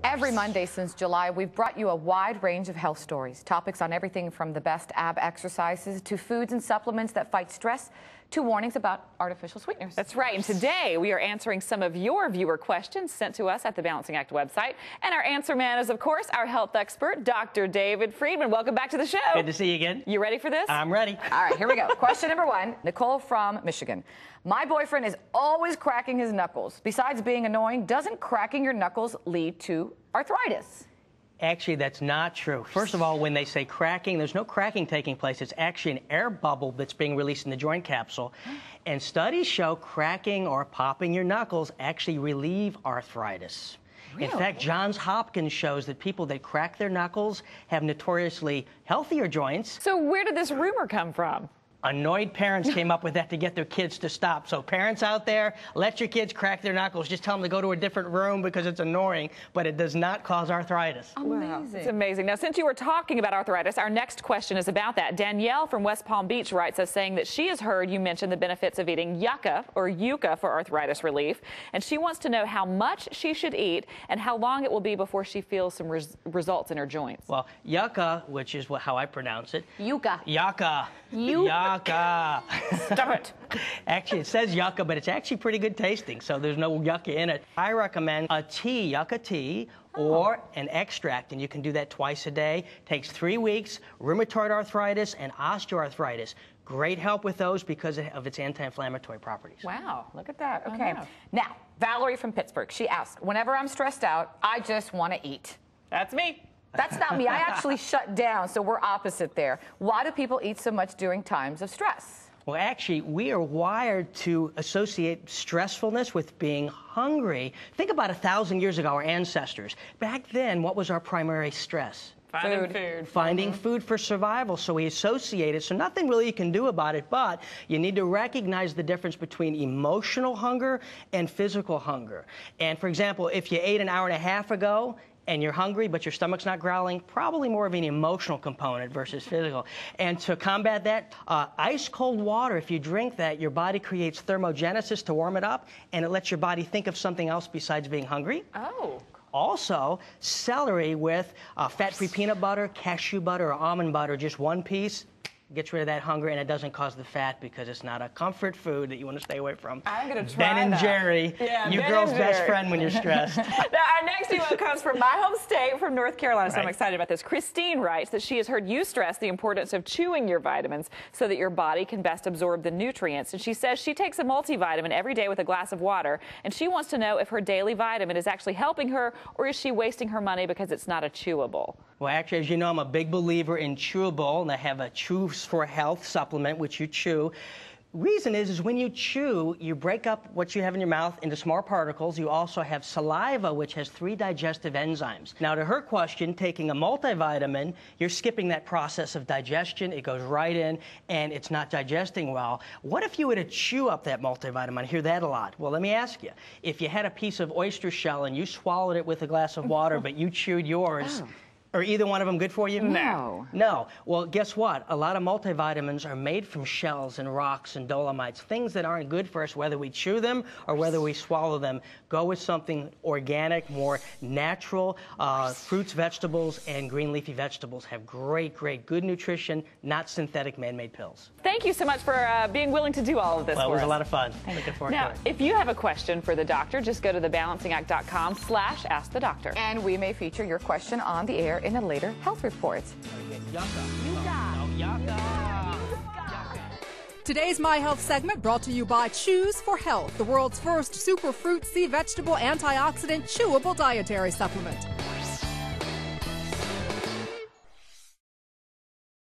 Every Monday since July, we've brought you a wide range of health stories, topics on everything from the best ab exercises to foods and supplements that fight stress to warnings about artificial sweeteners. That's right. And today we are answering some of your viewer questions sent to us at the Balancing Act website. And our answer man is, of course, our health expert, Dr. David Friedman. Welcome back to the show. Good to see you again. You ready for this? I'm ready. All right, here we go. Question number one, Nicole from Michigan. My boyfriend is always cracking his knuckles. Besides being annoying, doesn't cracking your knuckles lead to arthritis? Actually, that's not true. First of all, when they say cracking, there's no cracking taking place. It's actually an air bubble that's being released in the joint capsule. And studies show cracking or popping your knuckles actually relieve arthritis. Really? In fact, Johns Hopkins shows that people that crack their knuckles have notoriously healthier joints. So where did this rumor come from? Annoyed parents came up with that to get their kids to stop. So parents out there, let your kids crack their knuckles. Just tell them to go to a different room because it's annoying, but it does not cause arthritis. Amazing. Wow. It's amazing. Now, since you were talking about arthritis, our next question is about that. Danielle from West Palm Beach writes us saying that she has heard you mention the benefits of eating yucca or yucca for arthritis relief, and she wants to know how much she should eat and how long it will be before she feels some results in her joints. Well, yucca, which is how I pronounce it. Yucca. Yucca. Yucca. Stop it. Actually, it says yucca, but it's actually pretty good tasting, so there's no yucca in it. I recommend a tea, yucca tea, or an extract, and you can do that twice a day. Takes 3 weeks. Rheumatoid arthritis and osteoarthritis. Great help with those because of its anti-inflammatory properties. Wow, look at that. Okay. Now, Valerie from Pittsburgh, she asks, whenever I'm stressed out, I just want to eat. That's me. That's not me. I actually shut down, so we're opposite there. Why do people eat so much during times of stress? Well, actually, we are wired to associate stressfulness with being hungry. Think about 1,000 years ago, our ancestors. Back then, what was our primary stress? Finding food. Finding food for survival. So we associate it. So nothing really you can do about it, but you need to recognize the difference between emotional hunger and physical hunger. And for example, if you ate an hour and a half ago, and you're hungry, but your stomach's not growling, probably more of an emotional component versus physical. And to combat that, ice cold water, if you drink that, your body creates thermogenesis to warm it up, and it lets your body think of something else besides being hungry. Oh. Also, celery with fat-free peanut butter, cashew butter, or almond butter, just one piece, gets rid of that hunger, and it doesn't cause the fat because it's not a comfort food that you want to stay away from. I'm going to try Ben and that. Jerry, yeah, you Ben girl's and best Jerry. friend when you're stressed. Now, our next email comes from my home state, from North Carolina, so I'm excited about this. Christine writes that she has heard you stress the importance of chewing your vitamins so that your body can best absorb the nutrients. And she says she takes a multivitamin every day with a glass of water, and she wants to know if her daily vitamin is actually helping her, or is she wasting her money because it's not a chewable? Well, actually, as you know, I'm a big believer in chewable, and I have a Chews for Health supplement, which you chew. Reason is when you chew, you break up what you have in your mouth into small particles. You also have saliva, which has 3 digestive enzymes. Now, to her question, taking a multivitamin, you're skipping that process of digestion. It goes right in, and it's not digesting well. What if you were to chew up that multivitamin? I hear that a lot. Well, let me ask you. If you had a piece of oyster shell and you swallowed it with a glass of water, but you chewed yours, are either one of them good for you? No. No. Well, guess what? A lot of multivitamins are made from shells and rocks and dolomites, things that aren't good for us, whether we chew them or whether we swallow them. Go with something organic, more natural. Fruits, vegetables, and green leafy vegetables have great, good nutrition, not synthetic man-made pills. Thank you so much for being willing to do all of this Well, it was for us. a lot of fun. Looking forward to Now, it. if you have a question for the doctor, just go to thebalancingact.com/askthedoctor. And we may feature your question on the air in a later health report. Today's My Health segment brought to you by Chews for Health, the world's first superfruit sea vegetable antioxidant chewable dietary supplement.